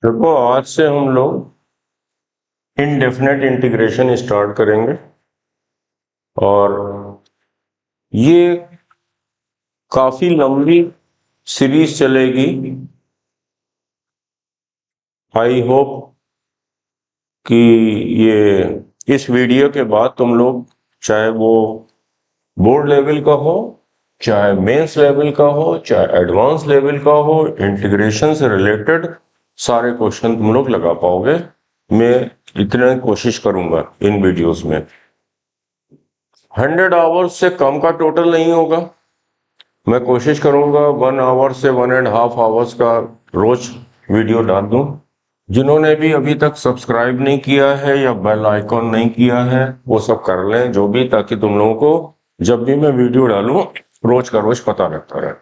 देखो, आज से हम लोग इनडेफिनेट इंटीग्रेशन स्टार्ट करेंगे और ये काफी लंबी सीरीज चलेगी। आई होप कि ये इस वीडियो के बाद तुम लोग, चाहे वो बोर्ड लेवल का हो, चाहे मेंस लेवल का हो, चाहे एडवांस लेवल का हो, इंटीग्रेशन से रिलेटेड सारे क्वेश्चन तुम लोग लगा पाओगे। मैं इतना कोशिश करूंगा इन वीडियोस में। 100 आवर्स से कम का टोटल नहीं होगा। मैं कोशिश करूंगा 1 आवर से 1.5 आवर्स का रोज वीडियो डाल दूं। जिन्होंने भी अभी तक सब्सक्राइब नहीं किया है या बेल आइकॉन नहीं किया है वो सब कर लें, जो भी, ताकि तुम लोगों को जब भी मैं वीडियो डालूं रोज का रोज पता लगता रहे।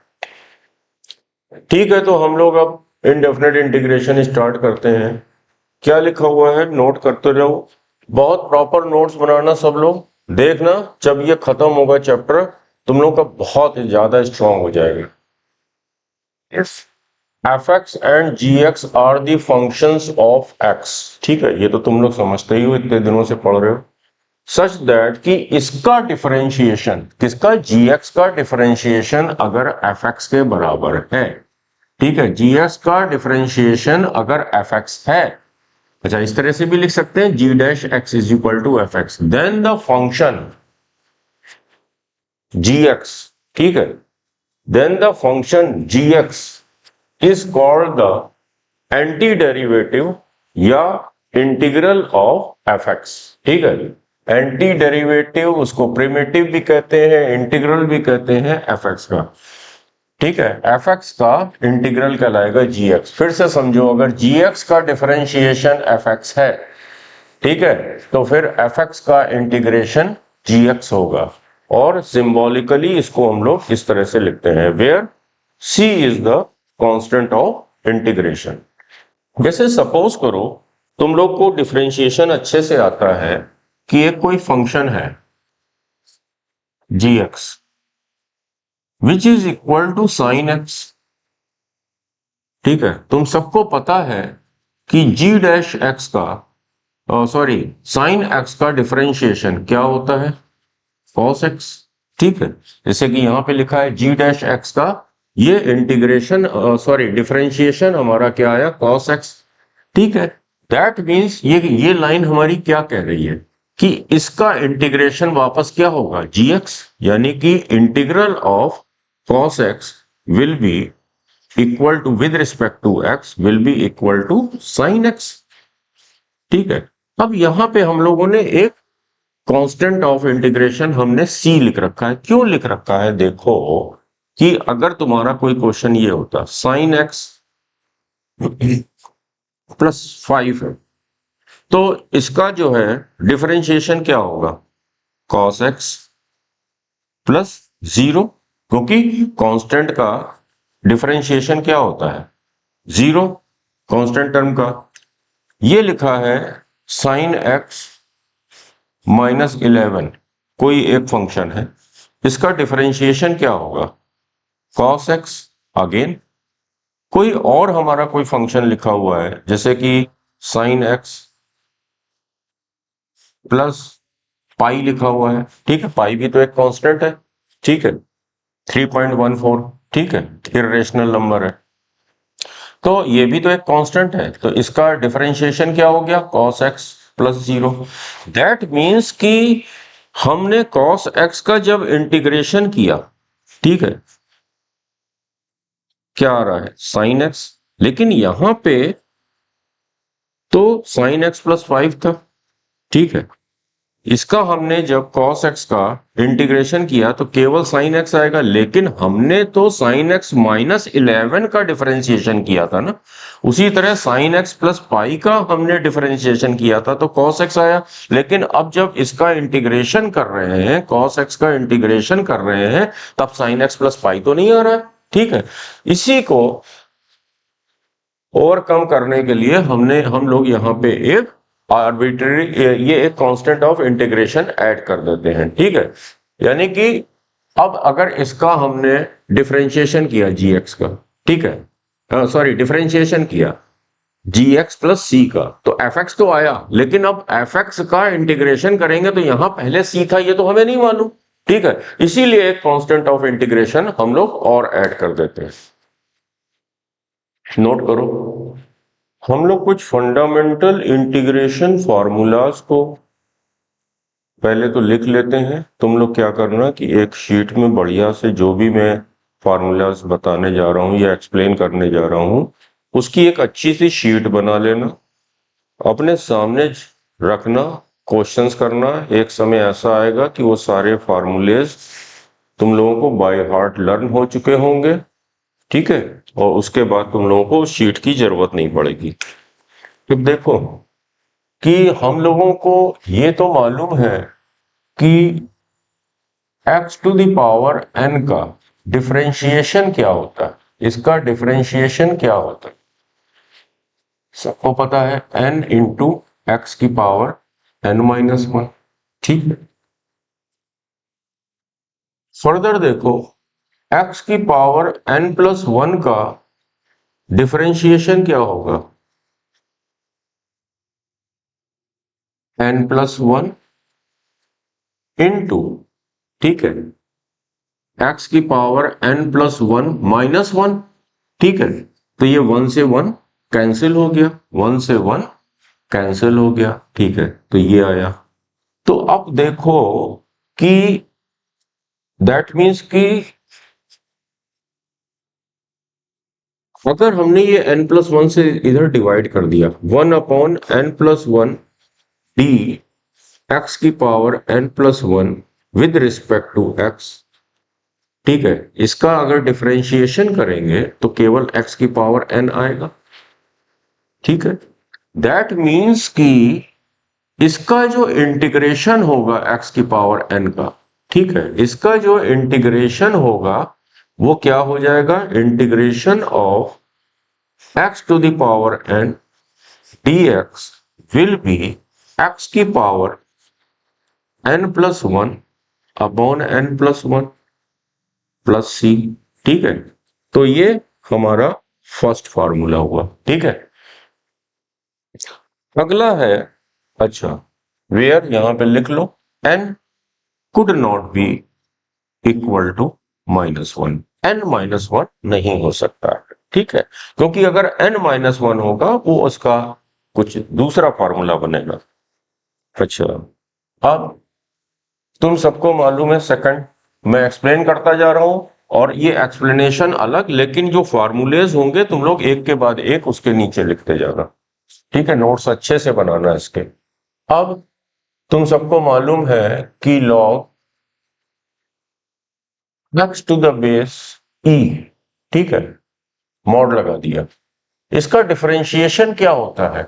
ठीक है, तो हम लोग अब इनडेफिनेट इंटीग्रेशन स्टार्ट करते हैं। क्या लिखा हुआ है नोट करते रहो। बहुत प्रॉपर नोट्स बनाना सब लोग। देखना जब ये खत्म होगा चैप्टर, तुम लोग का बहुत ज्यादा स्ट्रांग हो जाएगा। fx and gx are the functions of x। ठीक है, ये तो तुम लोग समझते ही हो, इतने दिनों से पढ़ रहे हो। सच दैट कि इसका डिफरेंशिएशन, किसका, gx का डिफरेंशिएशन अगर fx के बराबर है, ठीक है, gx का डिफरेंशिएशन अगर fx है, अच्छा इस तरह से भी लिख सकते हैं, g dash x is equal to fx, then the function gx, ठीक है, then the function gx is called the anti derivative या इंटीग्रल ऑफ fx। ठीक है, एंटी डेरिवेटिव उसको प्रिमिटिव भी कहते हैं, इंटीग्रल भी कहते हैं fx का। ठीक है, fx का इंटीग्रल कहलाएगा gx। फिर से समझो, अगर gx का डिफरेंशिएशन fx है, ठीक है, तो फिर fx का इंटीग्रेशन gx होगा। और सिंबॉलिकली इसको हम लोग इस तरह से लिखते हैं, where c is the constant of integration. जैसे सपोज करो तुम लोग को डिफरेंशिएशन अच्छे से आता है कि एक कोई फंक्शन है gx which is equal to sine x। ठीक है, तुम सबको पता है कि g डैश x का साइन x का डिफरेंशिएशन क्या होता है, cos x। ठीक है, जैसे कि यहां पे लिखा है g डैश x का ये इंटीग्रेशन डिफरेंशिएशन हमारा क्या आया, cos x। ठीक है, दैट मीन्स ये लाइन हमारी क्या कह रही है कि इसका इंटीग्रेशन वापस क्या होगा, gx, यानी कि integral of cos x will be equal to, with respect to x will be equal to sin x। ठीक है, अब यहां पे हम लोगों ने एक कांस्टेंट ऑफ इंटीग्रेशन हमने c लिख रखा है। क्यों लिख रखा है, देखो कि अगर तुम्हारा कोई क्वेश्चन ये होता sin x प्लस 5 है, तो इसका जो है डिफरेंशिएशन क्या होगा, cos x प्लस 0, क्योंकि कांस्टेंट का डिफरेंशिएशन क्या होता है, 0, कांस्टेंट टर्म का। ये लिखा है sin x माइनस 11, कोई एक फंक्शन है, इसका डिफरेंशिएशन क्या होगा, cos x। अगेन कोई और हमारा कोई फंक्शन लिखा हुआ है, जैसे कि sin x प्लस पाई लिखा हुआ है। ठीक है, पाई भी तो एक कांस्टेंट है। ठीक है, 3.14, ठीक है, इर्रेशनल नंबर है, तो ये भी तो एक कांस्टेंट है, तो इसका डिफरेंशिएशन क्या हो गया, cos x plus 0। That means कि हमने cos x का जब इंटीग्रेशन किया, ठीक है, क्या आ रहा है, sin x, लेकिन यहां पे तो sin x प्लस 5 था। ठीक है, इसका हमने जब cos x का इंटीग्रेशन किया तो केवल sin x आएगा, लेकिन हमने तो sin x माइनस 11 का डिफरेंशिएशन किया था ना। उसी तरह sin x प्लस पाई का हमने डिफरेंशिएशन किया था तो cos x आया, लेकिन अब जब इसका इंटीग्रेशन कर रहे हैं, cos x का इंटीग्रेशन कर रहे हैं, तब sin x प्लस पाई तो नहीं आ रहा है। ठीक है, इसी को ओवरकम करने के लिए हम लोग यहाँ पे एक आर्बिट्ररी, ये एक कांस्टेंट ऑफ इंटीग्रेशन ऐड कर देते हैं। ठीक है, यानी कि अब अगर इसका हमने डिफरेंशिएशन किया gx का, ठीक है, डिफरेंशिएशन किया, जी एक्स प्लस सी का, तो एफ एक्स तो आया, लेकिन अब एफ एक्स का इंटीग्रेशन करेंगे तो यहां पहले सी था, ये तो हमें नहीं मालूम। ठीक है, इसीलिए एक कांस्टेंट ऑफ इंटीग्रेशन हम लोग और ऐड कर देते हैं। नोट करो, हम लोग कुछ फंडामेंटल इंटीग्रेशन फॉर्मूलाज को पहले तो लिख लेते हैं। तुम लोग क्या करना कि एक शीट में बढ़िया से जो भी मैं फॉर्मूलाज बताने जा रहा हूं या एक्सप्लेन करने जा रहा हूं, उसकी एक अच्छी सी शीट बना लेना, अपने सामने रखना, क्वेश्चंस करना। एक समय ऐसा आएगा कि वो सारे फॉर्मूलेज तुम लोगों को बाय हार्ट लर्न हो चुके होंगे। ठीक है, और उसके बाद तुम लोगों को उस शीट की जरूरत नहीं पड़ेगी। तो देखो कि हम लोगों को ये तो मालूम है कि x to the power n का डिफरेंशिएशन क्या होता है, इसका डिफरेंशिएशन क्या होता है सबको पता है, n इंटू एक्स की पावर n-1। ठीक है, फर्दर देखो, x की पावर n+1 का डिफरेंशिएशन क्या होगा, n+1 इंटू, ठीक है, x की पावर n+1-1। ठीक है, तो ये 1 से 1 कैंसिल हो गया, 1 से 1 कैंसिल हो गया। ठीक है, तो ये आया। तो अब देखो कि दैट मीन्स कि अगर हमने ये n+1 से इधर डिवाइड कर दिया, 1/n+1 डी एक्स की power n+1 with respect to x। ठीक है, इसका अगर डिफरेंशिएशन करेंगे तो केवल x की पावर n आएगा। ठीक है, दैट मीन्स कि इसका जो इंटीग्रेशन होगा x की पावर n का, ठीक है, इसका जो इंटीग्रेशन होगा वो क्या हो जाएगा, integration of x to the power n dx will be x की power n+1 upon n+1 plus C. ठीक है, तो ये हमारा फर्स्ट फार्मूला हुआ। ठीक है, अगला है, अच्छा, वेयर यहां पे लिख लो, n could not be equal to -1, n-1 नहीं हो सकता। ठीक है, क्योंकि अगर n-1 होगा वो उसका कुछ दूसरा फार्मूला बनेगा। अच्छा, अब तुम सबको मालूम है, सेकंड मैं एक्सप्लेन करता जा रहा हूं और ये एक्सप्लेनेशन अलग, लेकिन जो फार्मूलेज होंगे तुम लोग एक के बाद एक उसके नीचे लिखते जाना। ठीक है, नोट्स अच्छे से बनाना इसके। अब तुम सबको मालूम है कि log x to the base e, ठीक है, मॉड लगा दिया, इसका डिफरेंशिएशन क्या होता है,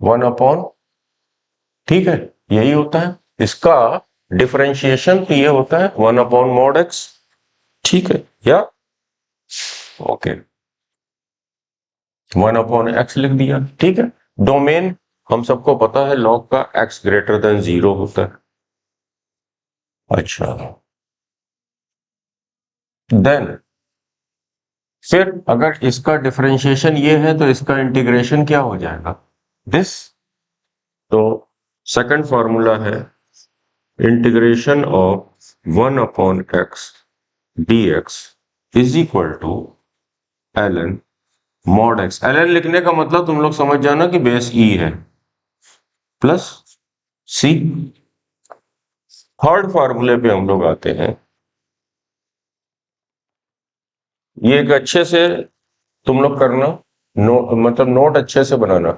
1/, ठीक है, यही होता है इसका डिफरेंशिएशन, तो ये होता है 1/mod x। ठीक है, या ओके, 1/x लिख दिया। ठीक है, डोमेन हम सबको पता है लॉग का x ग्रेटर देन 0 होता है। अच्छा, देन फिर अगर इसका डिफरेंशिएशन ये है तो इसका इंटीग्रेशन क्या हो जाएगा, दिस। तो सेकंड फॉर्मूला है integration of 1/x dx is equal to ln mod x। ln लिखने का मतलब तुम लोग समझ जाना कि बेस e है, प्लस c। थर्ड फॉर्मूले पे हम लोग आते हैं, ये एक अच्छे से तुम लोग करना, मतलब नोट अच्छे से बनाना।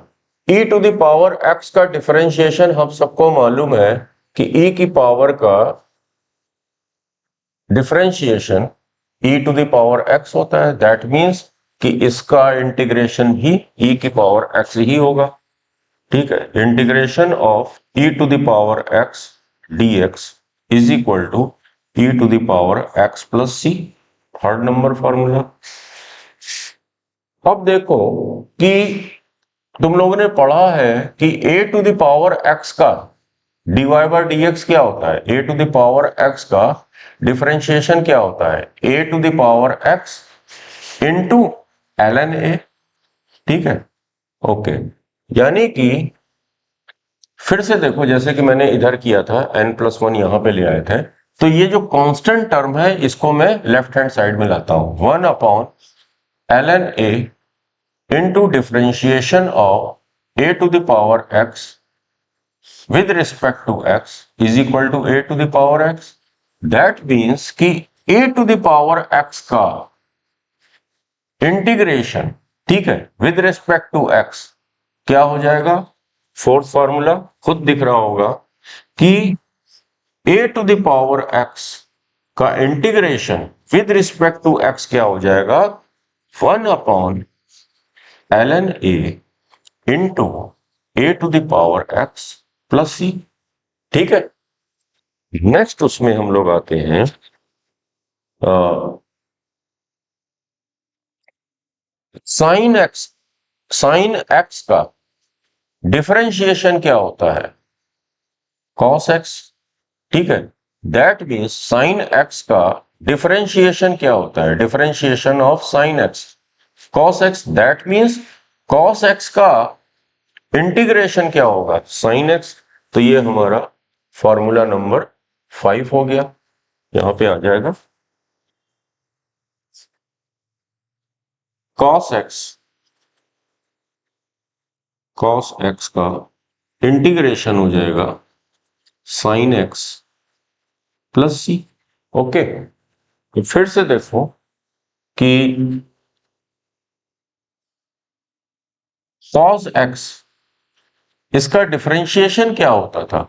e to the power x का डिफरेंशिएशन हम सबको मालूम है कि e की पावर का differentiation e to the power x होता है। दैट मीन्स कि इसका इंटीग्रेशन भी e की पावर x ही होगा। ठीक है, integration of e to the power x dx is equal to e to the power x plus c, third number formula. अब देखो कि तुम लोगों ने पढ़ा है कि a to the power x का dy/dx क्या होता है, a to the power x का डिफरेंशिएशन क्या होता है, a to the power x into ln a। ठीक है, ओके। यानी कि फिर से देखो, जैसे कि मैंने इधर किया था, n+1 यहां पे ले आए थे, तो ये जो कांस्टेंट टर्म है इसको मैं लेफ्ट हैंड साइड में लाता हूं, 1/ln a into differentiation of a to the power x with respect to x is equal to a to the power x. That means कि a to the power x का integration, ठीक है, with respect to x क्या हो जाएगा, fourth formula खुद दिख रहा होगा कि a to the power x का integration with respect to x क्या हो जाएगा, 1/ln a into a to the power x plus c। ठीक है, नेक्स्ट उसमें हम लोग आते हैं साइन एक्स का डिफरेंशिएशन क्या होता है, कॉस एक्स। ठीक है, दैट मीन्स साइन एक्स का डिफरेंशिएशन क्या होता है, differentiation of sine x cos x, that means cos x का इंटीग्रेशन क्या होगा, साइन एक्स। तो ये हमारा फॉर्मूला नंबर 5 हो गया, यहां पे आ जाएगा कॉस एक्स का इंटीग्रेशन हो जाएगा साइन एक्स प्लस सी। ओके, तो फिर से देखो कि कॉस एक्स इसका डिफरेंशिएशन क्या होता था,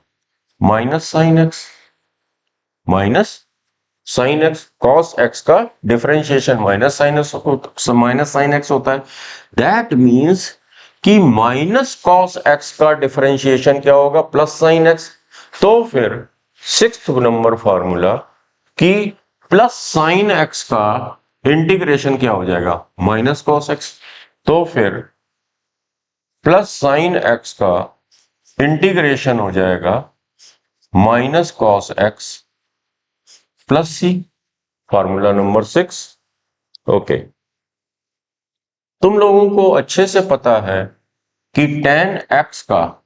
minus sine x, cos x का डिफरेंशिएशन माइनस साइन एक्स होता है। दैट मीन्स कि माइनस कॉस एक्स का डिफरेंशिएशन क्या होगा, प्लस साइन एक्स। तो फिर सिक्स्थ नंबर फॉर्मूला कि प्लस साइन एक्स का इंटीग्रेशन क्या हो जाएगा, माइनस कॉस एक्स। तो फिर प्लस साइन एक्स का इंटीग्रेशन हो जाएगा माइनस कॉस एक्स प्लस सी, फॉर्मूला नंबर 6। ओके, तुम लोगों को अच्छे से पता है कि tan x का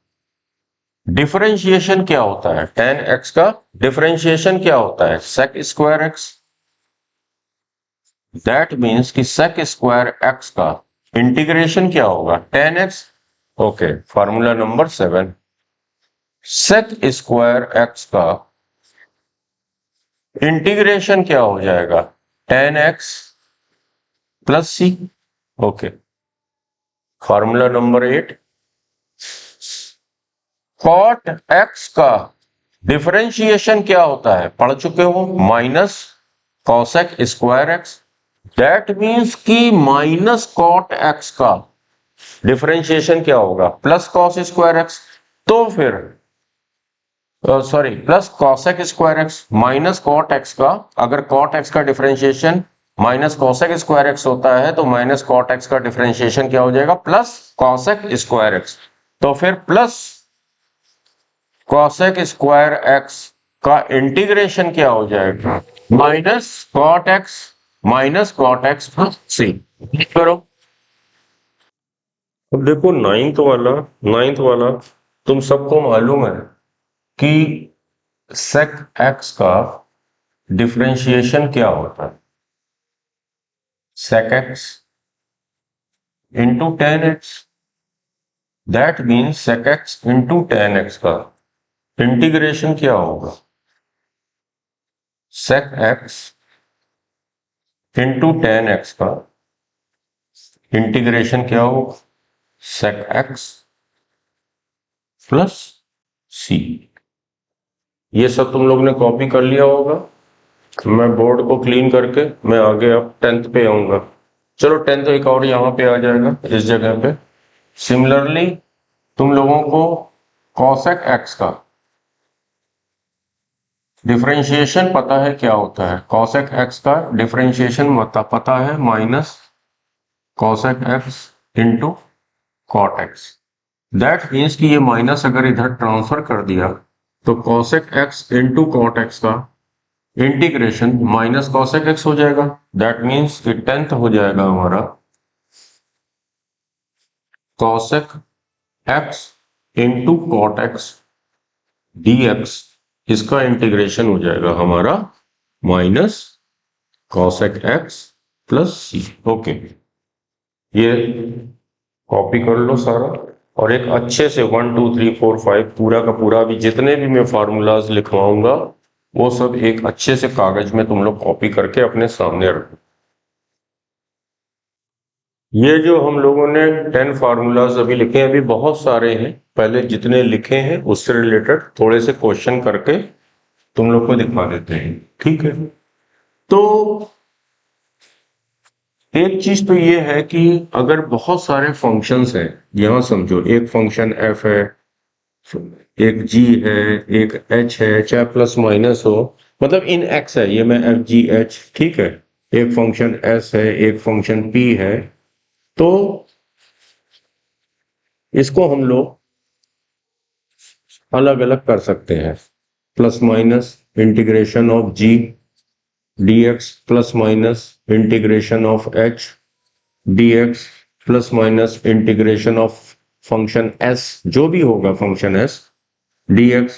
डिफरेंशिएशन क्या होता है, tan x का डिफरेंशिएशन क्या होता है, sec square x। That means कि sec स्क्वायर x का इंटीग्रेशन क्या होगा, tan x। Okay, formula number 7, sec square x का इंटीग्रेशन क्या हो जाएगा, tan x प्लस सी। Okay, formula number 8, cot x का डिफरेंशिएशन क्या होता है, पढ़ चुके हो, minus cosec square x. That means कि माइनस कॉट एक्स का डिफरेंशिएशन क्या होगा, प्लस कॉस स्क्वायर एक्स। तो फिर plus cosec square x minus cot x का, अगर कॉट एक्स का differentiation minus cosec square x होता है तो माइनस कॉट एक्स का डिफरेंशिएशन क्या हो जाएगा, प्लस कॉसेक स्क्वायर एक्स। तो फिर प्लस कॉसेक स्क्वायर एक्स का इंटीग्रेशन क्या हो जाएगा, minus cot x plus c. करो, अब देखो नाइन्थ वाला तुम सबको मालूम है कि सेक एक्स का डिफरेंशिएशन क्या होता है, sec x into tan x. That means sec x into tan x का इंटीग्रेशन क्या होगा, sec x into tan x का इंटीग्रेशन क्या होगा, सेक एक्स प्लस सी। ये सब तुम लोग ने कॉपी कर लिया होगा, मैं बोर्ड को क्लीन करके मैं आगे अब 10th पे आऊंगा। चलो 10th एक और यहां पे आ जाएगा इस जगह पे। सिमिलरली तुम लोगों को कॉसेक एक्स का डिफरेंशिएशन पता है क्या होता है, कॉसेक एक्स का डिफरेंशिएशन पता है, minus cosec x into cot x. That means कि ये माइनस अगर इधर ट्रांसफर कर दिया तो cosec x into cot x का इंटीग्रेशन माइनस कॉसेक एक्स हो जाएगा। दैट मीन्स कि 10th हो जाएगा हमारा cosec x into cot x dx, इसका इंटीग्रेशन हो जाएगा हमारा माइनस cosec x प्लस सी। ओके, ये कॉपी कर लो सारा और एक अच्छे से 1 2 3 4 5 पूरा का पूरा भी जितने भी मैं फार्मूलाज लिखवाऊंगा वो सब एक अच्छे से कागज में तुम लोग कॉपी करके अपने सामने रखो। ये जो हम लोगों ने 10 फार्मूलाज अभी लिखे हैं, अभी बहुत सारे हैं, पहले जितने लिखे हैं उससे रिलेटेड थोड़े से क्वेश्चन करके तुम लोग को दिखा देते हैं, ठीक है। तो एक चीज तो ये है कि अगर बहुत सारे फंक्शंस हैं, यहां समझो एक फंक्शन f है, एक g है, एक h है, चाहे प्लस माइनस हो, मतलब इन x है, ये मैं f g h, ठीक है। एक फंक्शन s है, एक फंक्शन p है, तो इसको हम लोग अलग अलग कर सकते हैं। Plus minus integration of g dx plus minus integration of h dx plus minus integration of function s, जो भी होगा function s dx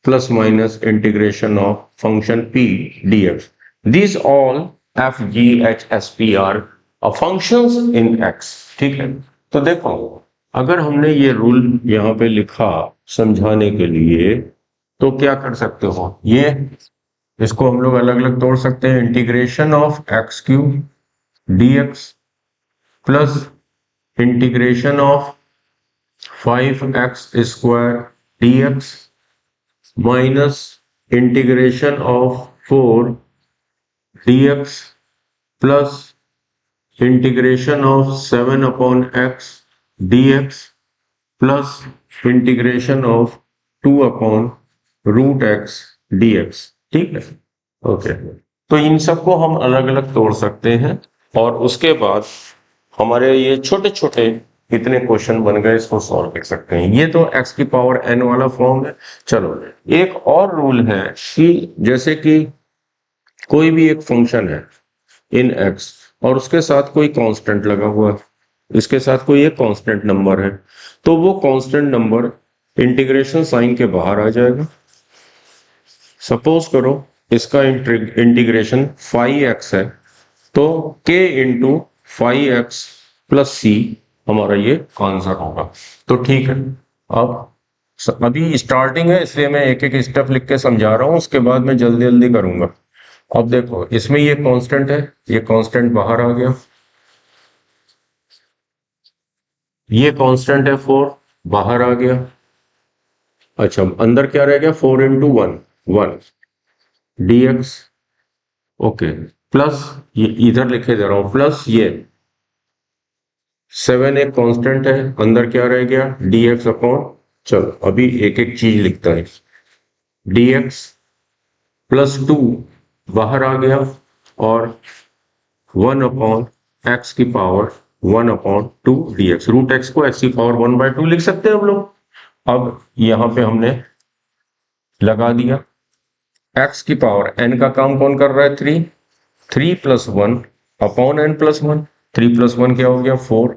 plus minus integration of function p dx। These all f g h s p are functions in x, ठीक है। तो देखो अगर हमने ये रूल यहाँ पे लिखा समझाने के लिए तो क्या कर सकते हो, ये इसको हम लोग अलग अलग तोड़ सकते हैं। Integration of x cube dx plus integration of 5x square dx minus integration of 4 dx plus integration of 7 upon x dx plus integration of 2 upon root x dx, ठीक है। ओके, तो इन सबको हम अलग अलग तोड़ सकते हैं और उसके बाद हमारे ये छोटे छोटे कितने क्वेश्चन बन गए इसको सॉल्व कर सकते हैं। ये तो x की पावर n वाला फॉर्म है। चलो एक और रूल है कि जैसे कि कोई भी एक फंक्शन है इन x और उसके साथ कोई कांस्टेंट लगा हुआ है, इसके साथ कोई एक कांस्टेंट नंबर है, तो वो कांस्टेंट नंबर इंटीग्रेशन साइन के बाहर आ जाएगा। सपोज करो इसका इंटीग्रेशन 5x है, तो k इंटू 5x प्लस सी हमारा ये आंसर होगा। तो ठीक है, अब अभी स्टार्टिंग है इसलिए मैं एक एक स्टेप लिख के समझा रहा हूं, उसके बाद मैं जल्दी जल्दी करूंगा। अब देखो इसमें ये कांस्टेंट है, ये कांस्टेंट बाहर आ गया, ये कांस्टेंट है 4 बाहर आ गया। अच्छा अंदर क्या रह गया, 4 इंटू 1 1 dx, ओके, प्लस ये इधर लिखे दे रहा हूं, प्लस ये 7 एक कांस्टेंट है, अंदर क्या रह गया dx अपॉन, चलो अभी एक एक चीज लिखता है, dx प्लस 2 बाहर आ गया और 1 अपॉन x की power 1 upon 2 dx, root x को x की पावर 1/2 लिख सकते हैं हम लोग। अब यहां पे हमने लगा दिया, x की पावर n का काम कौन कर रहा है 3, 3 plus 1 upon n plus 1, 3 plus 1 क्या हो गया 4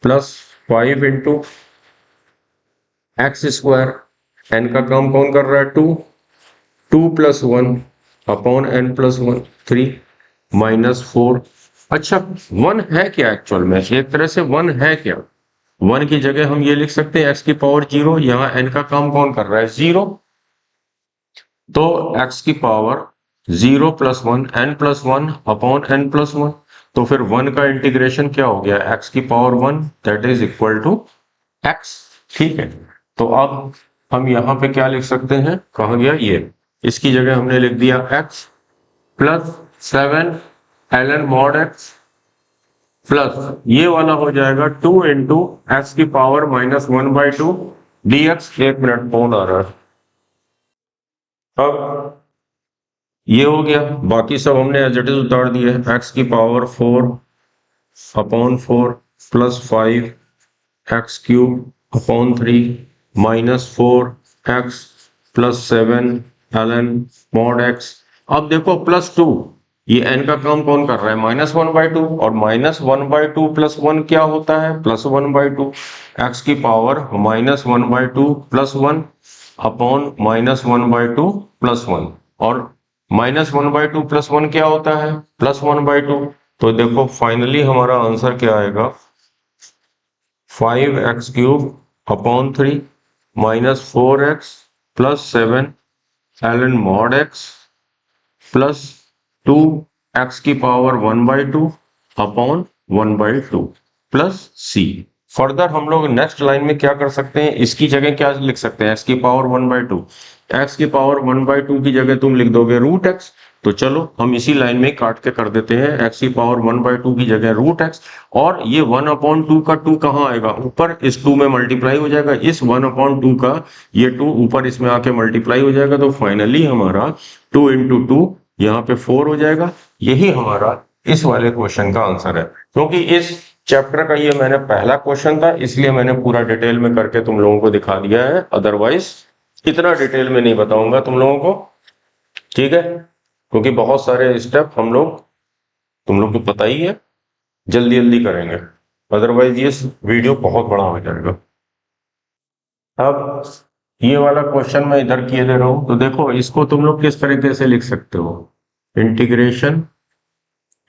plus 5 into x square, n का काम कौन कर रहा है 2, 2 plus 1 upon n plus 1 3 minus 4। अच्छा 1 है क्या एक्चुअल में, एक तरह से 1 है क्या, 1 की जगह हम ये लिख सकते हैं x की पावर 0, यहाँ n का काम कौन कर रहा है 0, तो x की power 0 plus 1 n plus 1 upon n plus 1, तो फिर 1 का इंटीग्रेशन क्या हो गया x की power 1 that is equal to x, ठीक है। तो अब हम यहां पे क्या लिख सकते हैं, कहां गया ये, इसकी जगह हमने लिख दिया x plus 7 ln mod x plus ये वाला हो जाएगा 2 इंटू एक्स की पावर माइनस 1/2 dx। एक मिनट फोन आ रहा है। अब ये हो गया, बाकी सब हमने एज इट इज उतार दिए, एक्स की power 4 upon 4 plus 5 x cube upon 3 minus 4 x plus 7 ln mod x. अब देखो प्लस 2, ये n का काम कौन कर रहा है, -1/2, और -1/2 प्लस 1 क्या होता है, +1/2। x की पावर -1/2 प्लस 1 अपॉन -1/2 प्लस 1, और -1/2 प्लस 1 क्या होता है, +1/2। तो देखो फाइनली हमारा आंसर क्या आएगा, 5x³ upon 3 -4x plus 7 ln mod x plus 2x की power 1/2 upon 1/2 plus c। Further हम लोग नेक्स्ट लाइन में क्या कर सकते हैं, इसकी जगह क्या लिख सकते हैं, x की पावर 1/2। x की पावर 1/2 की जगह तुम लिख दोगे √x। तो चलो हम इसी लाइन में काट के कर देते हैं, x की पावर 1/2 की जगह √x, और ये 1/2 का 2 कहाँ आएगा, ऊपर इस 2 में मल्टीप्लाई हो जाएगा, इस 1/2 का ये 2 ऊपर इसमें आके मल्टीप्लाई हो जाएगा। तो फाइनली हमारा 2 × 2 यहाँ पे 4 हो जाएगा। यही हमारा इस वाले क्वेश्चन का आंसर है। क्योंकि इस चैप्टर का ये मैंने पहला क्वेश्चन था, इसलिए मैंने पूरा डिटेल में करके तुम लोगों को दिखा दिया है, अदरवाइज इतना डिटेल में नहीं बताऊंगा तुम लोगों को, ठीक है, क्योंकि बहुत सारे स्टेप तुम लोग को पता ही है, जल्दी जल्दी करेंगे, अदरवाइज ये वीडियो बहुत बड़ा हो जाएगा। अब ये वाला क्वेश्चन मैं इधर किए दे रहा हूं, तो देखो इसको तुम लोग किस तरीके से लिख सकते हो, इंटीग्रेशन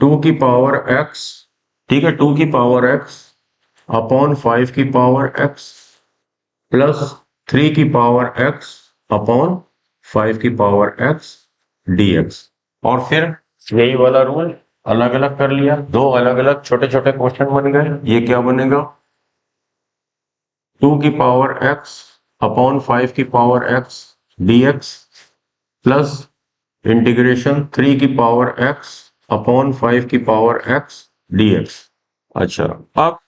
2 की पावर x, ठीक है, 2 की पावर x अपॉन 5 की पावर x प्लस 3 की पावर x अपॉन 5 की पावर x dx। और फिर यही वाला रूल अलग अलग कर लिया, दो अलग अलग छोटे छोटे क्वेश्चन बन गए। ये क्या बनेगा, 2 की पावर x अपॉन 5 की power x dx plus integration 3 की पावर x अपॉन 5 की पावर x dx। अच्छा, अब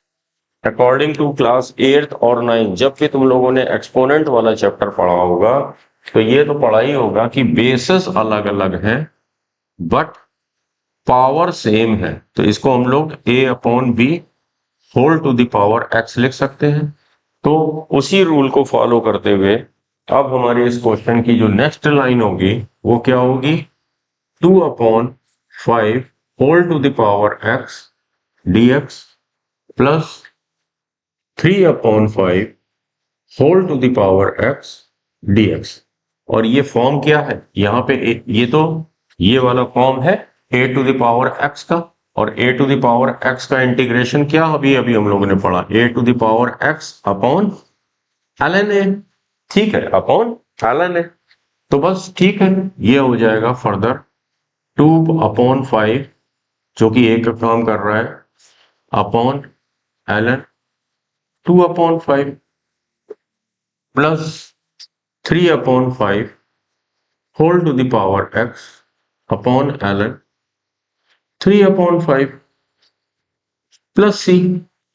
अकॉर्डिंग टू क्लास 8th और 9th जब भी तुम लोगों ने एक्सपोनेंट वाला चैप्टर पढ़ा होगा, तो ये तो पढ़ा ही होगा कि बेसिस अलग अलग हैं बट पावर सेम है। तो इसको हम लोग a/b whole to the power x लिख सकते हैं। तो उसी रूल को फॉलो करते हुए अब हमारे इस क्वेश्चन की जो नेक्स्ट लाइन होगी वो क्या होगी, 2/5 whole to the power x dx plus 3/5 whole to the power x dx। और ये फॉर्म क्या है, यहाँ पे ये तो ये वाला फॉर्म है a to the power x का, और a to the power x का इंटीग्रेशन क्या अभी अभी हम लोगों ने पढ़ा, a to the power x upon ln a, ठीक है, अपॉन ln a। तो बस ठीक है, ये हो जाएगा फर्दर 2/5 जो कि a का काम कर रहा है upon ln 2/5 plus 3/5 whole to the power x upon ln 3/5 plus c,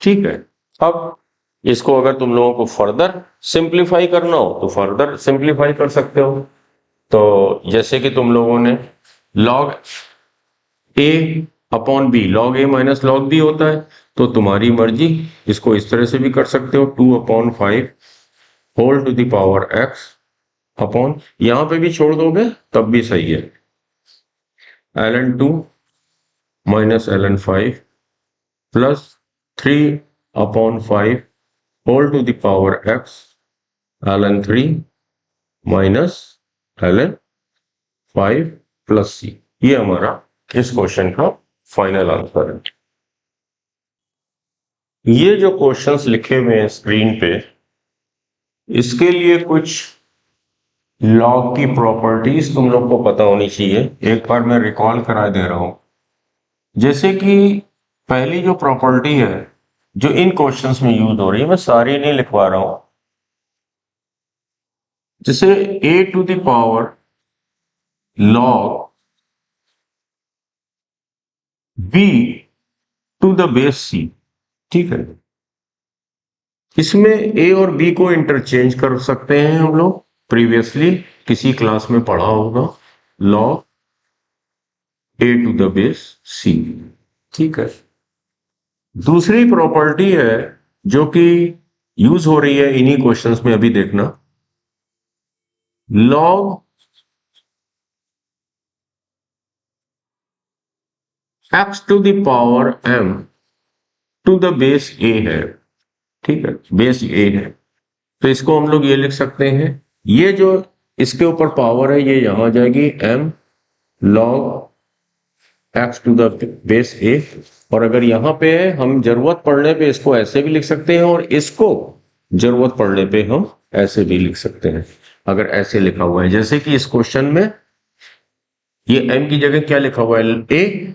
ठीक है। अब इसको अगर तुम लोगों को फर्दर सिंप्लीफाई करना हो तो फर्दर सिंप्लीफाई कर सकते हो। तो जैसे कि तुम लोगों ने log a/b, log a minus log b होता है, तो तुम्हारी मर्जी, इसको इस तरह से भी कर सकते हो, 2/5 whole to the power x upon, यहां पे भी छोड़ दोगे तब भी सही है, ln 2 minus ln 5 plus 3/5 whole to the power x ln 3 minus ln 5 plus c। ये हमारा इस क्वेश्चन का फाइनल आंसर है। ये जो क्वेश्चंस लिखे हुए हैं स्क्रीन पे, इसके लिए कुछ लॉग की प्रॉपर्टीज तुम लोग को पता होनी चाहिए। एक बार मैं रिकॉल करा दे रहा हूं, जैसे कि पहली जो प्रॉपर्टी है जो इन क्वेश्चंस में यूज हो रही है, मैं सारी नहीं लिखवा रहा हूं, जैसे a to the power log b to the base c, ठीक है। इसमें a और b को इंटरचेंज कर सकते हैं हम लोग, प्रीवियसली किसी क्लास में पढ़ा होगा, log a to the base c, ठीक है। दूसरी प्रॉपर्टी है जो कि यूज हो रही है इन्हीं क्वेश्चंस में, अभी देखना, log x to the power m to the base a है, ठीक है, बेस a है। तो इसको हम लोग ये लिख सकते हैं, ये जो इसके ऊपर पावर है ये यहां आ जाएगी m log x to the base a। और अगर यहां पे है, हम जरूरत पड़ने पे इसको ऐसे भी लिख सकते हैं और इसको जरूरत पड़ने पे हम ऐसे भी लिख सकते हैं। अगर ऐसे लिखा हुआ है, जैसे कि इस क्वेश्चन में ये m की जगह क्या लिखा हुआ है, a,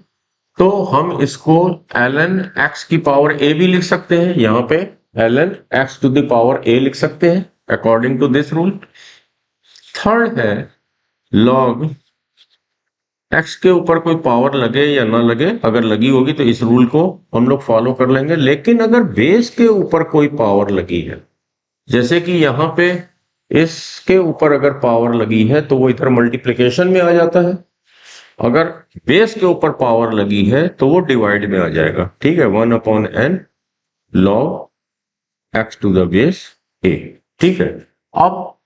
तो हम इसको ln x की पावर a भी लिख सकते हैं, यहां पे ln x to the power a लिख सकते हैं according to this rule. Third है log x के ऊपर कोई पावर लगे या ना लगे, अगर लगी होगी तो इस रूल को हम लोग फॉलो कर लेंगे। लेकिन अगर बेस के ऊपर कोई पावर लगी है, जैसे कि यहां पे इसके ऊपर अगर पावर लगी है तो वो इधर मल्टीप्लिकेशन में आ जाता है, अगर बेस के ऊपर पावर लगी है तो वो डिवाइड में आ जाएगा, ठीक है, 1/n log x to the base a, ठीक है। अब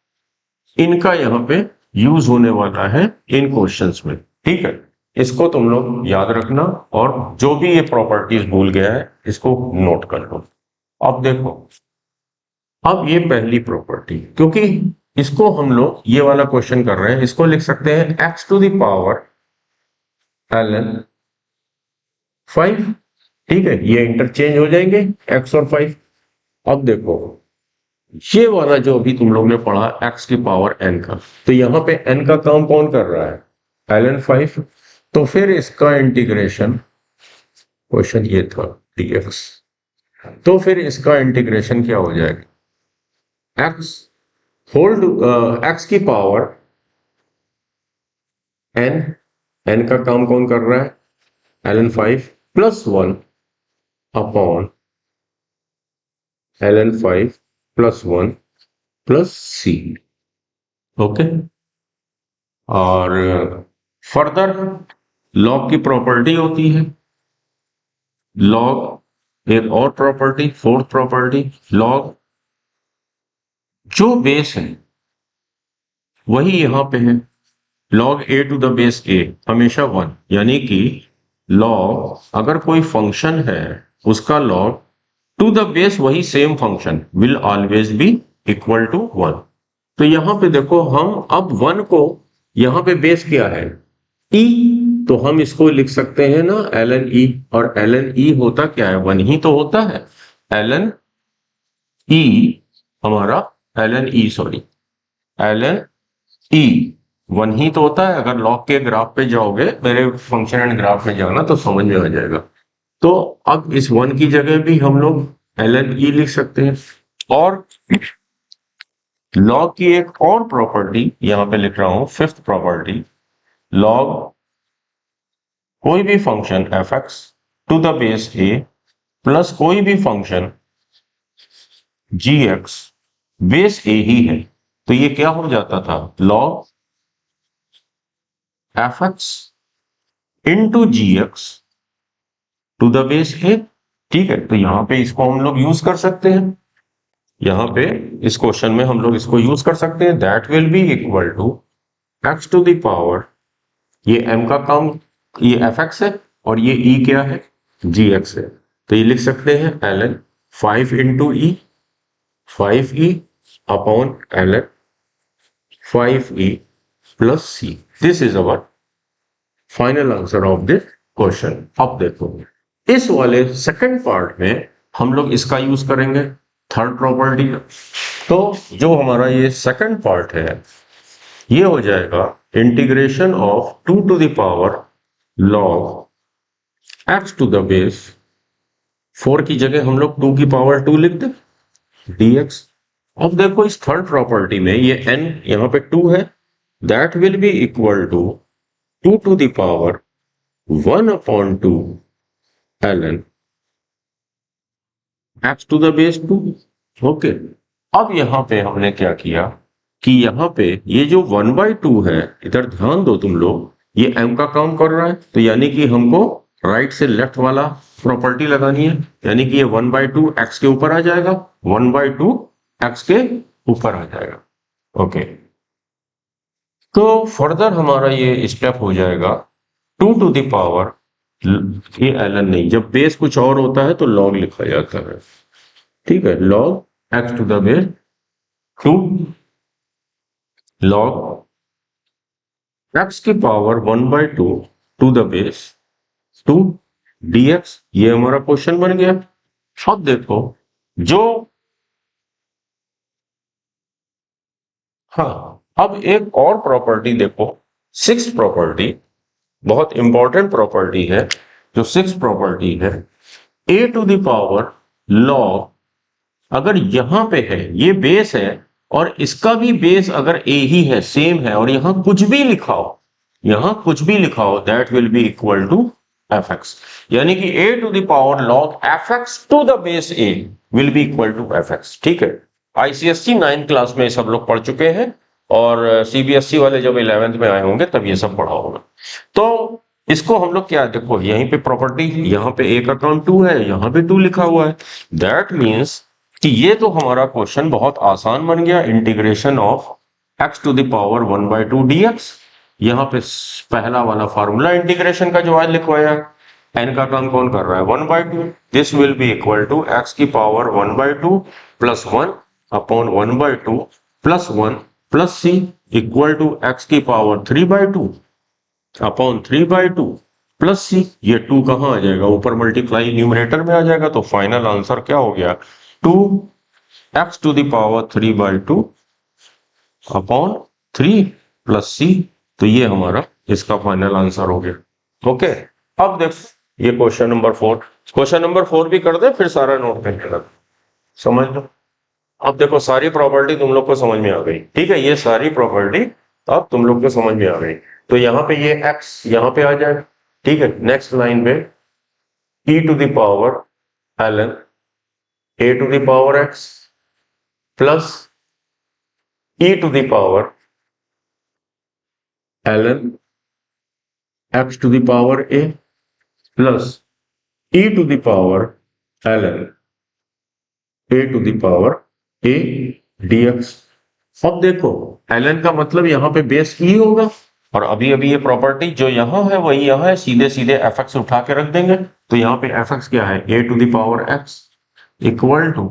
इनका यहां पे यूज होने वाला है इन क्वेश्चंस में, ठीक है, इसको तुम लोग याद रखना और जो भी ये प्रॉपर्टीज भूल गया है इसको नोट कर लो। अब देखो, अब ये पहली प्रॉपर्टी, क्योंकि इसको हम लोग ये वाला क्वेश्चन कर रहे हैं, इसको लिख सकते हैं x to the power ln 5, ठीक है, ये इंटरचेंज हो जाएंगे x और 5। अब देखो ये वाला जो अभी तुम लोग ने पढ़ा x की पावर n का, तो यहां पे n का काम कौन कर रहा है, ln 5, तो फिर इसका इंटीग्रेशन, क्वेश्चन ये था dx, तो फिर इसका इंटीग्रेशन क्या हो जाएगा, x की पावर n, n का काम कौन कर रहा है, ln 5 plus 1 upon ln 5 plus 1 plus c, okay. और फर्दर लॉग की प्रॉपर्टी होती है, लॉग एक और प्रॉपर्टी, फोर्थ प्रॉपर्टी, लॉग जो बेस है वही यहां पे है, log a to the base a हमेशा 1, यानी कि लॉग अगर कोई फंक्शन है उसका लॉग टू द बेस वही same function will always be equal to 1। तो यहां पे देखो, हम अब 1 को, यहां पे बेस क्या है e, तो हम इसको लिख सकते हैं ना ln e, और ln e होता क्या है, 1 ही तो होता है, ln e हमारा ln e sorry ln e 1 ही तो होता है। अगर लॉग के ग्राफ पे जाओगे, मेरे फंक्शन एंड ग्राफ में जाना तो समझ में आ जाएगा। तो अब इस 1 की जगह भी हम लोग ln e लिख सकते हैं। और लॉग की एक और प्रॉपर्टी यहां पे लिख रहा हूं, फिफ्थ प्रॉपर्टी, लॉग कोई भी function f(x) to the base a plus कोई भी फंक्शन g(x) बेस a ही है, तो ये क्या हो जाता था, log f(x) into g(x) to the base a, ठीक है। तो यहां पे इसको हम लोग यूज कर सकते हैं, यहां पे इस क्वेश्चन में हम लोग इसको यूज कर सकते हैं, that will be equal to x to the power, ये m का काम, ये f(x) है और ये e क्या है, g(x) है, तो ये लिख सकते हैं ln 5 into e, 5e upon ln 5e plus c। This is our final answer of this question. अब देखो, इस वाले सेकंड पार्ट में हम लोग इसका यूज करेंगे, थर्ड प्रॉपर्टी का। तो जो हमारा ये सेकंड पार्ट है ये हो जाएगा integration of 2 to the power log x to the base 4 की जगह हम लोग 2 की पावर 2 लिख दें dx। अब देखो इस थर्ड प्रॉपर्टी में ये n यहां पे 2 है, that will be equal to 2 to the power 1/2 ln x to the base 2, okay. अब यहां पे हमने क्या किया कि यहां पे ये जो 1/2 है, इधर ध्यान दो तुम लोग, ये m का काम कर रहा है, तो यानी कि हमको राइट से लेफ्ट वाला प्रॉपर्टी लगानी है, यानी कि ये 1/2 x के ऊपर आ जाएगा, 1/2 x के ऊपर आ जाएगा, ओके। तो फर्दर हमारा ये स्टेप हो जाएगा 2 टू द पावर ये ln नहीं, जब बेस कुछ और होता है तो log लिखा जाता है, ठीक है। log x to the base 2 log x की power 1/2 to the base 2 dx, ये हमारा क्वेश्चन बन गया। अब देखो जो, हाँ अब एक और प्रॉपर्टी देखो, 6 प्रॉपर्टी, बहुत इंपॉर्टेंट प्रॉपर्टी है। जो 6 प्रॉपर्टी है, a to the power log, अगर यहां पे है ये बेस है और इसका भी बेस अगर a ही है, सेम है, और यहां कुछ भी लिखा हो, यहां कुछ भी लिखा हो, that will be equal to fx, यानी कि a to the power log fx to the base a will be equal to fx, ठीक है। आईसीएससी 9th क्लास में सब लोग पढ़ चुके हैं, और सीबीएसई वाले जब 11th में आए होंगे तब ये सब पढ़ा होगा। तो इसको हम लोग क्या, देखो यहीं पे प्रॉपर्टी, यहाँ पे a का काम 2 है, यहाँ पे 2 लिखा हुआ है, दैट मीन्स कि ये तो हमारा क्वेश्चन बहुत आसान बन गया। Integration of x to the power 1/2 dx, यहाँ पे पहला वाला फार्मूला इंटीग्रेशन का जो आज लिखवाया, n का काम कौन कर रहा है, 1/2, this will be equal to x की power 1/2 plus 1 upon 1/2 plus 1 plus c equal to x की पावर 3/2 अपॉन 3/2 प्लस c, ये 2 कहां आ जाएगा, ऊपर मल्टीप्लाई न्यूमरेटर में आ जाएगा, तो फाइनल आंसर क्या हो गया, 2x to the power 3/2 upon 3 plus c, तो ये हमारा इसका फाइनल आंसर हो गया। ओके, अब देखो ये क्वेश्चन नंबर 4, क्वेश्चन नंबर 4 भी कर दे, फिर सारा नोट करके लग, समझ लो। अब देखो सारी प्रॉपर्टी तुम लोग को समझ में आ गई, ठीक है, ये सारी प्रॉपर्टी अब तुम लोग को समझ में आ गई। तो यहाँ पे ये x यहाँ पे आ जाए, ठीक है। नेक्स्ट लाइन पे e to the power ln a to the power x plus e to the power ln x to the power a plus e to the power ln a to the power a dx। अब देखो ln का मतलब यहाँ पे base e होगा, और अभी अभी ये प्रॉपर्टी जो यहाँ है वही यहाँ है, सीधे सीधे fx उठा के रख देंगे, तो यहाँ पे fx क्या है, a to the power x equal to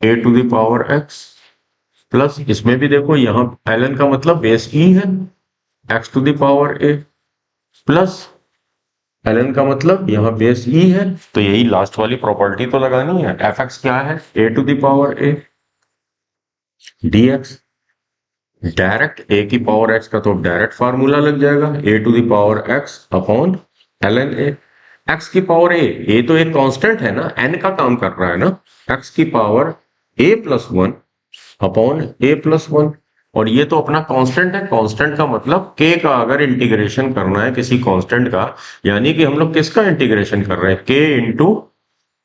a to the power x plus, इसमें भी देखो यहाँ ln का मतलब बेस e है, x to the power a plus ln का मतलब यहाँ बेस e है, तो यही लास्ट वाली प्रॉपर्टी तो लगानी है। fx क्या है, a to the power a dx, direct a की पावर x का तो डायरेक्ट फार्मूला लग जाएगा, a to the power x upon ln a, x की पावर a तो एक कांस्टेंट है ना, n का काम कर रहा है ना, x की power a plus 1 upon a plus 1, और ये तो अपना कांस्टेंट है। कांस्टेंट का मतलब k का अगर इंटीग्रेशन करना है किसी कांस्टेंट का, यानी कि हम लोग किसका इंटीग्रेशन कर रहे हैं, k इंटू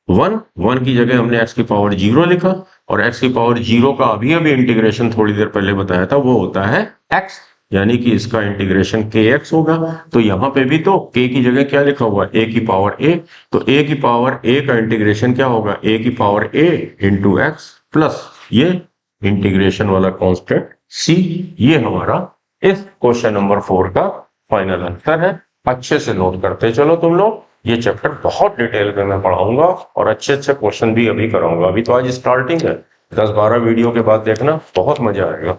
1 की जगह हमने x की पावर 0 लिखा, और x की पावर 0 का अभी अभी इंटीग्रेशन थोड़ी देर पहले बताया था, वो होता है x, यानी कि इसका इंटीग्रेशन kx होगा। तो यहाँ पे भी तो k की जगह क्या लिखा हुआ है, a की पावर a, तो a की पावर a का इंटीग्रेशन क्या होगा, a की power a into x plus ये इंटीग्रेशन वाला कांस्टेंट c, ये हमारा इस क्वेश्चन नंबर 4 का फाइनल आंसर है। अच्छे से नोट करते चलो तुम लोग, ये चैप्टर बहुत डिटेल में मैं पढ़ाऊंगा और अच्छे अच्छे क्वेश्चन भी अभी कराऊंगा। अभी तो आज स्टार्टिंग है, 10-12 वीडियो के बाद देखना बहुत मजा आएगा।